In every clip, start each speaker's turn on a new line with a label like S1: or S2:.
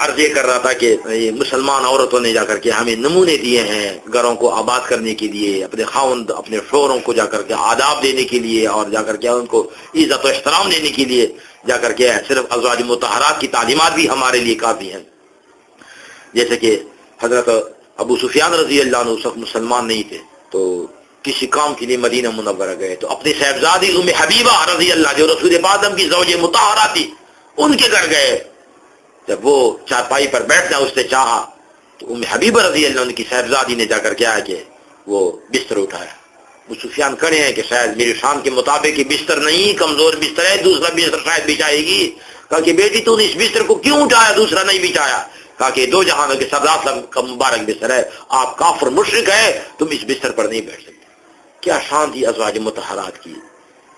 S1: عرض یہ کر رہا تھا کہ مسلمان عورتوں نے جا کر کے ہمیں نمونے دیے ہیں گھروں کو آباد کرنے کے لیے، اپنے خاوند اپنے شوہروں کو جا کر کے آداب دینے کے لیے اور جا کر کے ان کو عزت و احترام دینے کے لیے جا کر کے صرف ازواج مطہرات کی تعلیمات بھی ہمارے لیے کافی ہیں۔ جیسے کہ حضرت ابو سفیان رضی اللہ عنہ اس وقت مسلمان نہیں تھے، تو کسی کام کے لیے مدینہ منورہ گئے تو اپنی صاحبزادی ام حبیبہ رضی اللہ جو رسول پاک کی زوج مطہرہ تھی ان کے گھر گئے۔ جب وہ چارپائی پر بیٹھنا اس نے چاہا تو ام حبیبہ رضی اللہ عنہ کی صاحبزادی نے جا کر کیا ہے کہ وہ بستر اٹھایا۔ ابو سفیان کھڑے ہیں کہ شاید میری شان کے مطابق یہ بستر نہیں، کمزور بستر ہے، دوسرا بستر شاید بچھائے گی۔ کہا کہ بیٹی تو نے اس بستر کو کیوں اٹھایا، دوسرا نہیں بچھایا؟ کہا کہ دو جہانوں کے سردار کا مبارک بستر ہے، آپ کافر مشرک ہے، تم اس بستر پر نہیں بیٹھ سکتے۔ کیا شان تھی ازواج مطہرات کی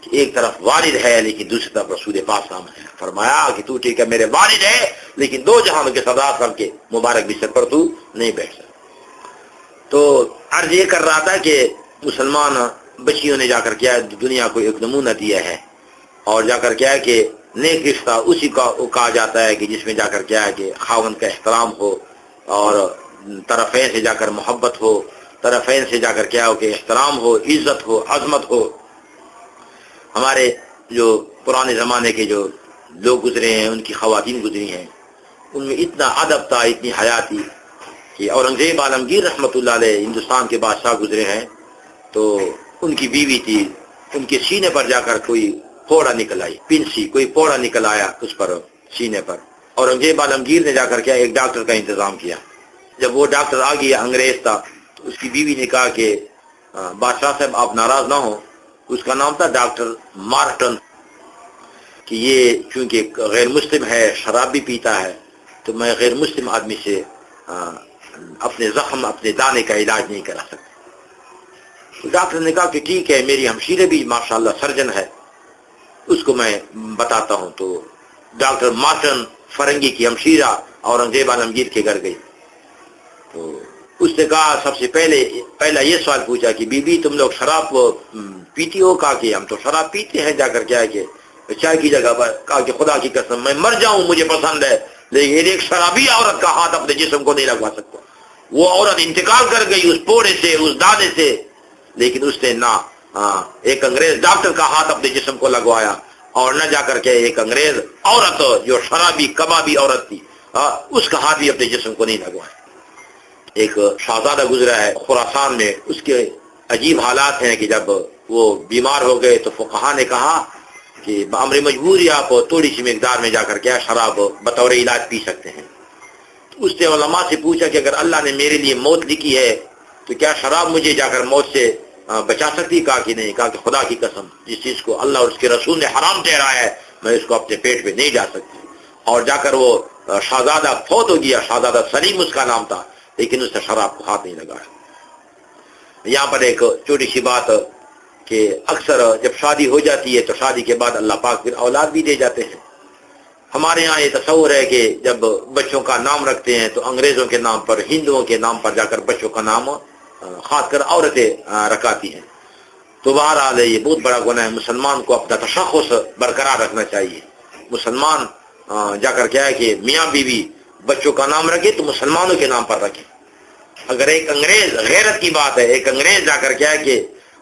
S1: کہ ایک طرف والد ہے لیکن دوسری طرف رسول پاک سامنے ہے۔ فرمایا کہ تو ٹھیک ہے میرے والد ہے لیکن دو جہانوں کے سردار کے مبارک بستر پر تو نہیں بیٹھ سکتا۔ تو عرض یہ کر رہا تھا کہ مسلمان بچیوں نے جا کر کیا دنیا کو ایک نمونہ دیا ہے، اور جا کر کیا ہے کہ نیک رشتہ اسی کا کہا جاتا ہے کہ جس میں جا کر کیا ہے کہ خاوند کا احترام ہو اور طرفین سے جا کر محبت ہو، طرفین سے جا کر کیا ہو کہ احترام ہو، عزت ہو، عظمت ہو۔ ہمارے جو پرانے زمانے کے جو لوگ گزرے ہیں، ان کی خواتین گزری ہیں، ان میں اتنا ادب تھا، اتنی حیا تھی کہ اورنگزیب عالمگیر رحمۃ اللہ علیہ ہندوستان کے بادشاہ گزرے ہیں تو ان کی بیوی تھی، ان کے سینے پر جا کر کوئی پھوڑا نکل آئی، پنسی کوئی پھوڑا نکل آیا اس پر سینے پر۔ اورنگزیب عالمگیر نے جا کر کیا ایک ڈاکٹر کا انتظام کیا۔ جب وہ ڈاکٹر آ گیا انگریز تھا تو اس کی بیوی نے کہا کہ بادشاہ صاحب آپ ناراض نہ ہوں، اس کا نام تھا ڈاکٹر مارٹن، کہ یہ چونکہ غیر مسلم ہے، شراب بھی پیتا ہے، تو میں غیر مسلم آدمی سے اپنے زخم اپنے دانے کا علاج نہیں کرا سکتا۔ تو ڈاکٹر نے کہا کہ ٹھیک ہے، میری ہمشیرے بھی ماشاءاللہ سرجن ہے، اس کو میں بتاتا ہوں۔ تو ڈاکٹر مارٹن فرنگی کی ہمشیرہ اورنگزیب عالمگیر کے گھر گئی تو اس نے کہا سب سے پہلا یہ سوال پوچھا کہ بی بی تم لوگ شراب پیتی ہو؟ کہا کہ ہم تو شراب پیتے ہیں۔ جا کر کیا ہے کہ چائے کی جگہ پر کہا کہ خدا کی قسم میں مر جاؤں مجھے پسند ہے لیکن ایک شرابی عورت کا ہاتھ اپنے جسم کو نہیں لگوا سکتا۔ وہ عورت انتقال کر گئی اس پوڑے سے، اس دانے سے، لیکن اس نے نہ ایک انگریز ڈاکٹر کا ہاتھ اپنے جسم کو لگوایا اور نہ جا کر کے ایک انگریز عورت جو شرابی کبابی عورت تھی اس کا ہاتھ بھی اپنے جسم کو نہیں لگوایا۔ ایک شہزادہ گزرا ہے خراسان میں، اس کے عجیب حالات ہیں کہ جب وہ بیمار ہو گئے تو فقہا نے کہا کہ بامر مجبوری آپ تھوڑی سی مقدار میں جا کر کے شراب بطور علاج پی سکتے ہیں۔ تو اس نے علماء سے پوچھا کہ اگر اللہ نے میرے لیے موت لکھی ہے تو کیا شراب مجھے جا کر موت سے بچا سکتی؟ کہا کہ نہیں۔ کہا کہ خدا کی قسم جس چیز کو اللہ اور اس کے رسول نے حرام ٹھہرایا ہے میں اس کو اپنے پیٹ میں نہیں جا سکتی۔ اور جا کر وہ شہزادہ فوت ہو گیا، شہزادہ سلیم اس کا نام تھا، لیکن اس نے شراب کو ہاتھ نہیں لگایا۔ یہاں پر ایک چھوٹی سی بات کہ اکثر جب شادی ہو جاتی ہے تو شادی کے بعد اللہ پاک پھر اولاد بھی دے جاتے ہیں۔ ہمارے ہاں یہ تصور ہے کہ جب بچوں کا نام رکھتے ہیں تو انگریزوں کے نام پر، ہندوؤں کے نام پر جا کر بچوں کا نام خاص کر عورتیں رکھاتی ہیں۔ تو بہرحال یہ بہت بڑا گناہ ہے، مسلمان کو اپنا تشخص برقرار رکھنا چاہیے۔ مسلمان جا کر کیا ہے کہ میاں بیوی بچوں کا نام رکھے تو مسلمانوں کے نام پر رکھے۔ اگر ایک انگریز، غیرت کی بات ہے، ایک انگریز جا کر کیا ہے کہ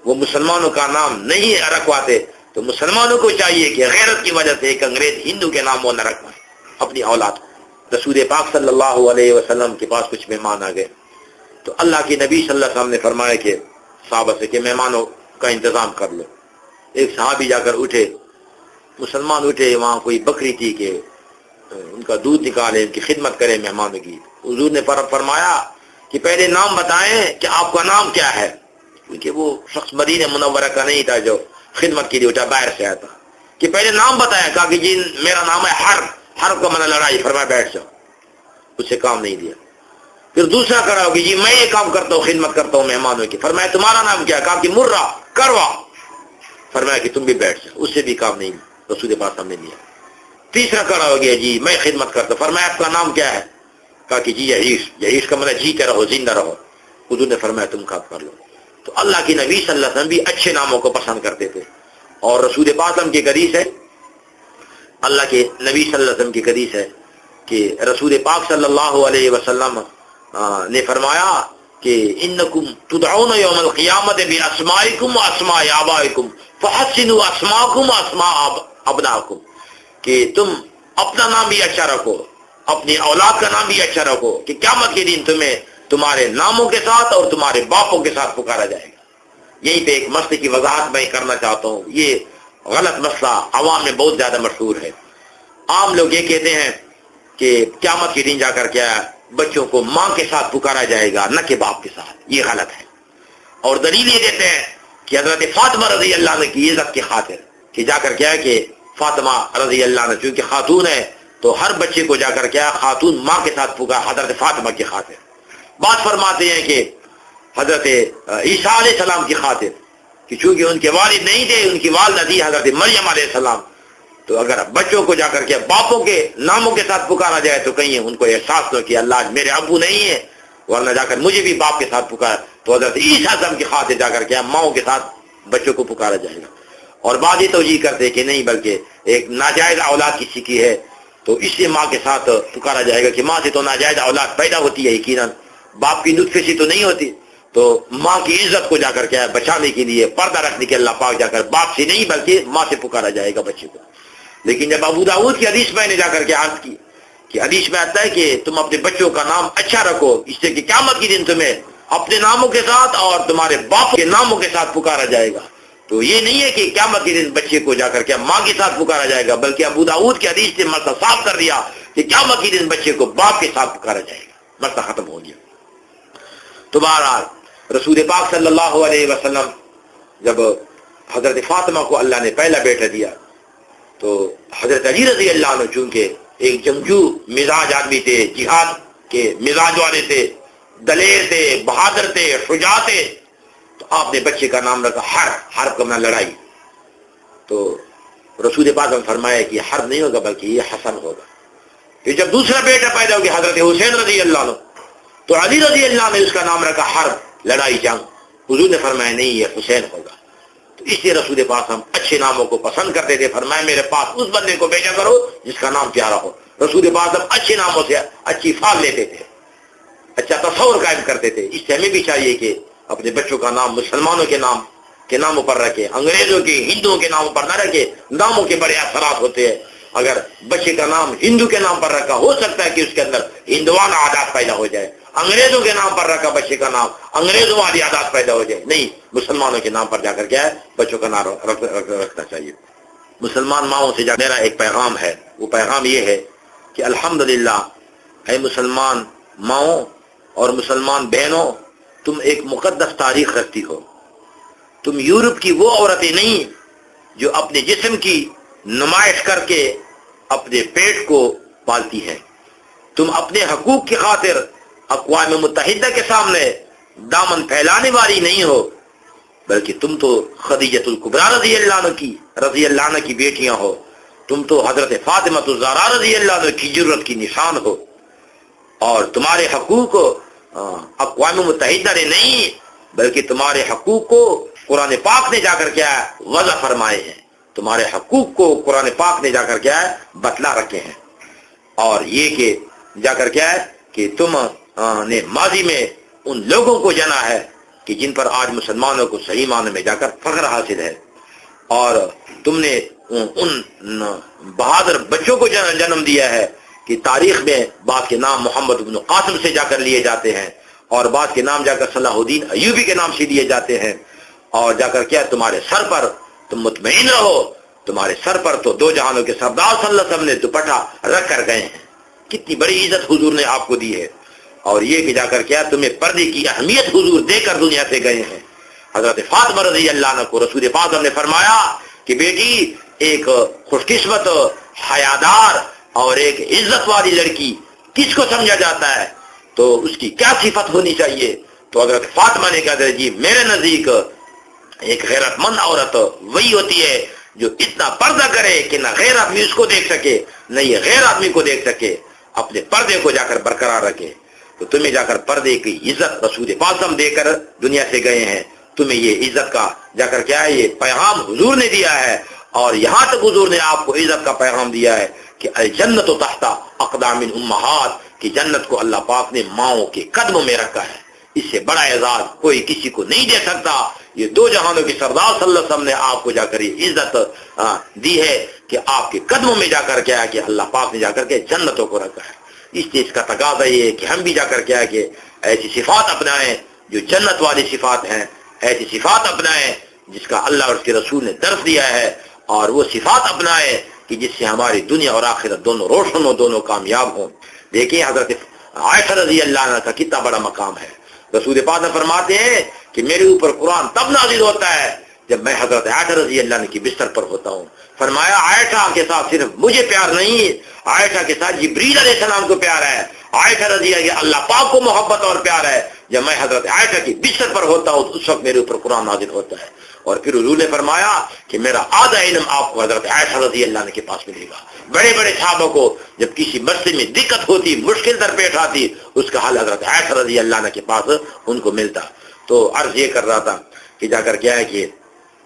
S1: وہ مسلمانوں کا نام نہیں رکھواتے تو مسلمانوں کو چاہیے کہ غیرت کی وجہ سے ایک انگریز ہندو کے نام وہ نہ رکھوائے اپنی اولاد کو۔ رسول پاک صلی اللہ علیہ وسلم کے پاس کچھ مہمان آ گئے تو اللہ کے نبی صلی اللہ علیہ وسلم نے فرمایا کہ صحابہ سے کہ مہمانوں کا انتظام کر لو۔ ایک صحابی جا کر اٹھے، مسلمان اٹھے، وہاں کوئی بکری تھی کہ ان کا دودھ نکالے، ان کی خدمت کرے مہمانوں کی۔ حضور نے فرمایا کہ پہلے نام بتائیں کہ آپ کا نام کیا ہے، کیونکہ وہ شخص مدینہ منورہ کا نہیں تھا جو خدمت کے لیے اٹھا، باہر سے آیا تھا، کہ پہلے نام بتایا۔ کہا کہ جی میرا نام ہے حرب، حرب کا معنی لڑائی۔ فرمایا بیٹھ جاؤ، اس سے کام نہیں دیا۔ پھر دوسرا کرا کہ جی میں یہ کام کرتا ہوں، خدمت کرتا ہوں مہمانوں کی۔ فرمایا تمہارا نام کیا؟ کہا کہ مرہ، کروا۔ فرمایا کہ تم بھی بیٹھ جاؤ، اس سے بھی کام نہیں رسول پاک نے لیا۔ تیسرا کھڑا ہو گیا، جی میں خدمت کرتا ہوں۔ فرمایا آپ کا نام کیا ہے؟ کہا کہ جی یعیش۔ یعیش کا مطلب جیتے رہو، زندہ رہو۔ حضور نے فرمایا تم کام کر لو۔ تو اللہ کے نبی صلی اللہ علیہ وسلم بھی اچھے ناموں کو پسند کرتے تھے، اور رسول پاک کی حدیث ہے، اللہ کے نبی صلی اللہ علیہ وسلم کی حدیث ہے کہ رسول پاک صلی اللہ علیہ وسلم نے فرمایا کہ انکم تدعون یوم القیامت باسمائکم واسماء آبائکم فحسنوا اسماءکم واسماء ابناکم، کہ تم اپنا نام بھی اچھا رکھو، اپنی اولاد کا نام بھی اچھا رکھو، کہ قیامت کے دن تمہیں تمہارے ناموں کے ساتھ اور تمہارے باپوں کے ساتھ پکارا جائے گا۔ یہیں پہ ایک مسئلے کی وضاحت میں کرنا چاہتا ہوں، یہ غلط مسئلہ عوام میں بہت زیادہ مشہور ہے۔ عام لوگ یہ کہتے ہیں کہ قیامت کے دن جا کر کیا بچوں کو ماں کے ساتھ پکارا جائے گا نہ کہ باپ کے ساتھ، یہ غلط ہے۔ اور دلیل یہ دیتے ہیں کہ حضرت فاطمہ رضی اللہ عنہ کی عزت کی خاطر کہ جا کر کیا ہے کہ فاطمہ رضی اللہ عنہ چونکہ خاتون ہے تو ہر بچے کو جا کر کیا خاتون ماں کے ساتھ پکار، حضرت فاطمہ کی خاطر۔ بات فرماتے ہیں کہ حضرت عیسیٰ علیہ السلام کی خاطر کہ چونکہ ان کے والد نہیں تھے، ان کی والدہ تھی حضرت مریم علیہ السلام، تو اگر بچوں کو جا کر کے باپوں کے ناموں کے ساتھ پکارا جائے تو کہیں ان کو احساس ہو کہ اللہ میرے ابو نہیں ہے، ورنہ جا کر مجھے بھی باپ کے ساتھ پکار، تو حضرت عیسیٰ السلام کی خاطر جا کر کے ماؤں کے ساتھ بچوں کو پکارا جائے گا۔ اور بعض یہ توجیہ کرتے کہ نہیں بلکہ ایک ناجائز اولاد کسی کی ہے تو اس سے ماں کے ساتھ پکارا جائے گا کہ ماں سے تو ناجائز اولاد پیدا ہوتی ہے یقیناً، باپ کی نطفے سے تو نہیں ہوتی، تو ماں کی عزت کو جا کر کے بچانے کے لیے پردہ رکھنے کے اللہ پاک جا کر باپ سے نہیں بلکہ ماں سے پکارا جائے گا بچے کو۔ لیکن جب ابو داؤد کی حدیث میں نے جا کر کے عرض کی کہ حدیث میں آتا ہے کہ تم اپنے بچوں کا نام اچھا رکھو اس سے کہ قیامت کے دن تمہیں اپنے ناموں کے ساتھ اور تمہارے باپ کے ناموں کے ساتھ پکارا جائے گا، تو یہ نہیں ہے کہ قیامت کے دن بچے کو جا کر کے ماں کے ساتھ پکارا جائے گا، بلکہ ابو داؤد کی حدیث سے مسئلہ صاف کر دیا کہ قیامت کے دن بچے کو باپ کے ساتھ پکارا جائے گا، مسئلہ ختم ہو گیا۔ تو بہرحال رسول پاک صلی اللہ علیہ وسلم جب حضرت فاطمہ کو اللہ نے پہلا بیٹا دیا تو حضرت علی رضی اللہ عنہ چونکہ ایک جنگجو مزاج آدمی تھے، جہاد کے مزاج والے تھے، دلیر تھے، بہادر تھے، شجاع تھے، تو آپ نے بچے کا نام رکھا حرب کا معنی لڑائی۔ تو رسول پاک نے فرمایا کہ یہ حرب نہیں ہوگا بلکہ یہ حسن ہوگا۔ پھر جب دوسرا بیٹا پیدا ہو گیا حضرت حسین رضی اللہ عنہ تو علی رضی اللہ عنہ نے اس کا نام رکھا حرب، لڑائی، جنگ۔ حضور نے فرمایا نہیں یہ حسین ہوگا۔ تو اس لیے رسول پاک ہم اچھے ناموں کو پسند کرتے تھے، فرمایا میرے پاس اس بندے کو بھیجا کرو جس کا نام پیارا ہو۔ رسول پاک ہم اچھے ناموں سے اچھی فال لیتے تھے، اچھا تصور قائم کرتے تھے۔ اس سے ہمیں بھی چاہیے کہ اپنے بچوں کا نام مسلمانوں کے ناموں پر رکھے، انگریزوں کے ہندوؤں کے ناموں پر نہ رکھے، ناموں کے بڑے اثرات ہوتے ہیں۔ اگر بچے کا نام ہندو کے نام پر رکھا ہو سکتا ہے کہ اس کے اندر ہندوانہ عادات پیدا ہو جائے، انگریزوں کے نام پر رکھا بچے کا نام انگریزوں والی عادات پیدا ہو جائے، نہیں، مسلمانوں کے نام پر جا کر کیا ہے بچوں کا نام رکھنا چاہیے۔ مسلمان ماؤں سے میرا ایک پیغام ہے، وہ پیغام یہ ہے کہ الحمدللہ اے مسلمان ماؤں اور مسلمان بہنوں، تم ایک مقدس تاریخ رکھتی ہو۔ تم یورپ کی وہ عورتیں نہیں جو اپنے جسم کی نمائش کر کے اپنے پیٹ کو پالتی ہیں، تم اپنے حقوق کی خاطر اقوام متحدہ کے سامنے دامن پھیلانے والی نہیں ہو، بلکہ تم تو خدیجۃ الکبریٰ رضی اللہ عنہ کی بیٹیاں ہو، تم تو حضرت فاطمہ الزہرا رضی اللہ عنہ کی جرت کی نشان ہو، اور تمہارے حقوق اقوام متحدہ نے نہیں بلکہ تمہارے حقوق کو قرآن پاک نے جا کر کیا ہے وضع فرمائے ہیں، تمہارے حقوق کو قرآن پاک نے جا کر کیا ہے بتلا رکھے ہیں۔ اور یہ کہ جا کر کیا ہے کہ تم نے ماضی میں ان لوگوں کو جانا ہے کہ جن پر آج مسلمانوں کو صحیح معنی میں جا کر فخر حاصل ہے، اور تم نے ان بہادر بچوں کو جنم دیا ہے کہ تاریخ میں بعض کے نام محمد بن قاسم سے جا کر لیے جاتے ہیں اور بعض کے نام جا کر صلاح الدین ایوبی کے نام سے لیے جاتے ہیں، اور جا کر کیا تمہارے سر پر تم مطمئن رہو، تمہارے سر پر تو دو جہانوں کے سردار صلی اللہ علیہ وسلم نے دوپٹہ رکھ کر گئے ہیں۔ کتنی بڑی عزت حضور نے آپ کو دی ہے، اور یہ کہ جا کر کیا تمہیں پردے کی اہمیت حضور دے کر دنیا سے گئے ہیں۔ حضرت فاطمہ رضی اللہ عنہ کو رسول پاک نے فرمایا کہ بیٹی ایک خوش قسمت، حیادار اور ایک عزت والی لڑکی کس کو سمجھا جاتا ہے تو اس کی کیا صفت ہونی چاہیے؟ تو حضرت فاطمہ نے کہا جی میرے نزدیک ایک غیرت مند عورت وہی ہوتی ہے جو اتنا پردہ کرے کہ نہ غیر آدمی اس کو دیکھ سکے نہ یہ غیر آدمی کو دیکھ سکے، اپنے پردے کو جا کر برقرار رکھے۔ تو تمہیں جا کر پردے کی عزت رسول پاک دے کر دنیا سے گئے ہیں، تمہیں یہ عزت کا جا کر کیا ہے یہ پیغام حضور نے دیا ہے، اور یہاں تک حضور نے آپ کو عزت کا پیغام دیا ہے کہ الجنت تحت اقدام الامہات، کہ جنت کو اللہ پاک نے ماؤں کے قدموں میں رکھا ہے. اس سے بڑا اعزاز کوئی کسی کو نہیں دے سکتا. یہ دو جہانوں کے سردار صلی اللہ علیہ وسلم نے آپ کو جا کر یہ عزت دی ہے کہ آپ کے قدموں میں جا کر کیا کہ اللہ پاک نے جا کر کے جنتوں کو رکھا ہے. اس چیز کا تقاضا یہ ہے کہ ہم بھی جا کر کیا کہ ایسی صفات اپنائیں جو جنت والی صفات ہیں، ایسی صفات اپنائیں جس کا اللہ اور اس کے رسول نے درس دیا ہے، اور وہ صفات اپنائیں کہ جس سے ہماری دنیا اور آخرت دونوں روشن ہو، دونوں کامیاب ہوں. دیکھیں حضرت عائشہ رضی اللہ عنہ کا کتنا بڑا مقام ہے. رسول پاک نے فرماتے ہیں کہ میرے اوپر قرآن تب نازل ہوتا ہے جب میں حضرت عائشہ رضی اللہ عنہ کی بستر پر ہوتا ہوں. فرمایا عائشہ کے ساتھ صرف مجھے پیار نہیں، عائشہ کے ساتھ جبریل علیہ السلام کو پیار ہے، عائشہ رضی اللہ پاک کو محبت اور پیار ہے. جب میں حضرت عائشہ کی بستر پر ہوتا ہوں تو اس وقت میرے اوپر قرآن نازل ہوتا ہے. اور پھر حضور نے فرمایا کہ میرا آدھا علم آپ کو حضرت عائشہ رضی اللہ عنہ کے پاس ملے گا. بڑے بڑے صحابہ کو جب کسی مسئلے میں دقت ہوتی، مشکل درپیش آتی، اس کا حل حضرت عائشہ رضی اللہ عنہ کے پاس ان کو ملتا. تو عرض یہ کر رہا تھا کہ جا کر کیا ہے کہ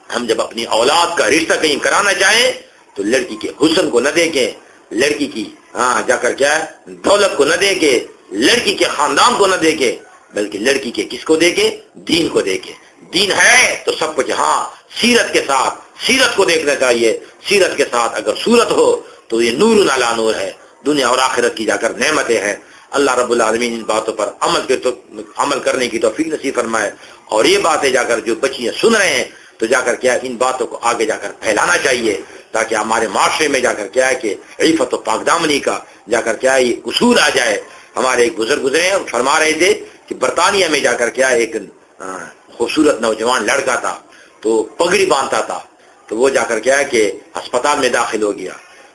S1: ہم جب اپنی اولاد کا رشتہ کہیں کرانا چاہیں تو لڑکی کے حسن کو نہ دیکھیں، لڑکی کی جا کر کیا ہے دولت کو نہ دیکھیں، لڑکی کے خاندان کو نہ دیکھیں، بلکہ لڑکی کے کس کو دیکھیں؟ دین کو دیکھیں. دین ہے تو سب کچھ. سیرت کے ساتھ سیرت کو دیکھنا چاہیے. سیرت کے ساتھ اگر صورت ہو تو یہ نور علی نور ہے، دنیا اور آخرت کی جا کر نعمتیں ہیں. اللہ رب العالمین ان باتوں پر عمل کرنے کی توفیق نصیب فرمائے. اور یہ باتیں جا کر جو بچیاں سن رہے ہیں تو جا کر کیا ان باتوں کو آگے جا کر پھیلانا چاہیے، تاکہ ہمارے معاشرے میں جا کر کیا ہے کہ عفت و پاک دامنی کا جا کر کیا یہ اصول آ جائے. ہمارے ایک بزرگ گزرے ہیں، فرما رہے تھے کہ برطانیہ میں جا کر کیا ایک خوبصورت نوجوان لڑکا تھا، تو پگڑی باندھتا تھا. تو وہ جا کر کیا ہے کہ اسپتال میں داخل ہو گیا.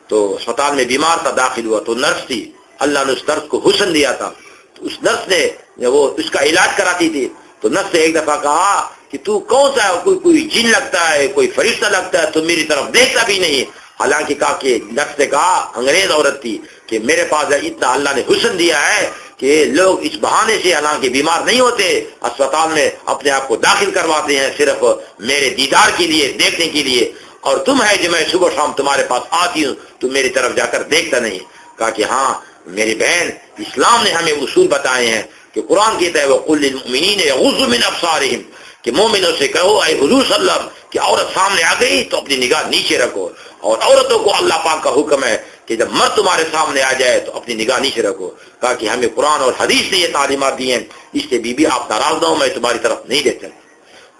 S1: تو اسپتال میں بیمار تھا، داخل ہوا تو نرس تھی، اللہ نے اس نرس کو حسن دیا تھا. تو اس نرس نے وہ اس کا علاج کراتی تھی. تو نرس نے ایک دفعہ کہا کہ تو کون سا ہے، کوئی جن لگتا ہے، کوئی فرشتہ لگتا ہے، تو میری طرف دیکھتا بھی نہیں. حالانکہ کہا کہ نرس نے کہا، انگریز عورت تھی، کہ میرے پاس اتنا اللہ نے حسن دیا ہے کہ لوگ اس بہانے سے حالانکہ بیمار نہیں ہوتے، اسپتال میں اپنے آپ کو داخل کرواتے ہیں صرف میرے دیدار کے لیے، دیکھنے کے لیے. اور تم ہے جو میں صبح شام تمہارے پاس آتی ہوں تو میری طرف جا کر دیکھتا نہیں. کہا کہ ہاں میری بہن، اسلام نے ہمیں اصول بتائے ہیں کہ قرآن کہتا ہے وَقُلْ لِلْمُؤْمِنِينَ يَغُضُّوا مِنْ أَبْصَارِهِمْ، کہ مومنوں سے کہو اے حضور صلی اللہ علیہ وسلم کہ عورت سامنے آ گئی تو اپنی نگاہ نیچے رکھو. اور عورتوں کو اللہ پاک کا حکم ہے کہ جب مرد تمہارے سامنے آ جائے تو اپنی نگاہ نیچے رکھو. کہا کہ ہمیں قرآن اور حدیث نے یہ تعلیمات دی ہیں، اس سے بی بی آپ ناراض نہ ہو، میں تمہاری طرف نہیں دیکھتا.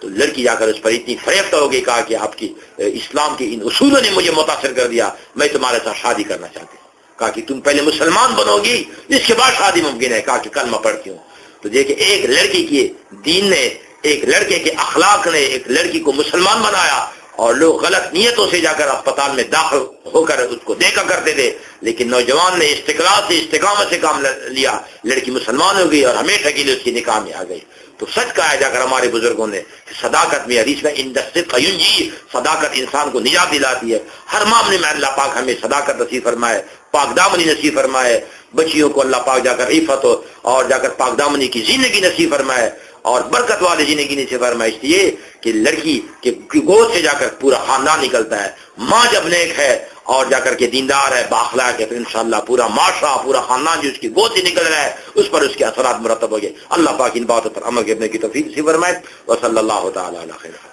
S1: تو لڑکی جا کر اس پر اتنی فریفتہ ہو گئی، کہا کہ آپ کی اسلام کے ان اصولوں نے مجھے متاثر کر دیا، میں تمہارے ساتھ شادی کرنا چاہتی ہوں. کہا کہ تم پہلے مسلمان بنو گی، اس کے بعد شادی ممکن ہے. کہا کہ کلمہ پڑھتی ہوں. تو دیکھیں ایک لڑکی کی دین نے، ایک لڑکے کے اخلاق نے ایک لڑکی کو مسلمان بنایا. اور لوگ غلط نیتوں سے جا کر اسپتال میں داخل ہو کر اس کو دیکھا کرتے تھے، لیکن نوجوان نے استقلال سے استقامت سے کام لیا، لڑکی مسلمان ہو گئی اور ہمیشہ کے لیے اس کی نکاح میں آ گئی. تو سچ کہا ہے جا کر ہمارے بزرگوں نے کہ صداقت میں، حدیث میں الصدق ینجی، صداقت انسان کو نجات دلاتی ہے. ہر معاملے میں اللہ پاک ہمیں صداقت نصیب فرمائے، پاک دامنی نصیب فرمائے. بچیوں کو اللہ پاک جا کر عفت اور جا کر پاک دامنی کی زندگی نصیب فرمائے اور برکت والی زندگی نصیب فرمائے. اس لیے کہ لڑکی کے گود سے جا کر پورا خاندان نکلتا ہے. ماں جب نیک ہے اور جا کر کے دیندار ہے، بااخلاق ہے، تو انشاءاللہ پورا معاشرہ، پورا خاندان جو اس کی گود سے نکل رہا ہے اس پر اس کے اثرات مرتب ہو گئے. اللہ پاک ان باتوں پر عمل کرنے کی توفیق نصیب فرمائے. وصلی اللہ تعالی علی خیر.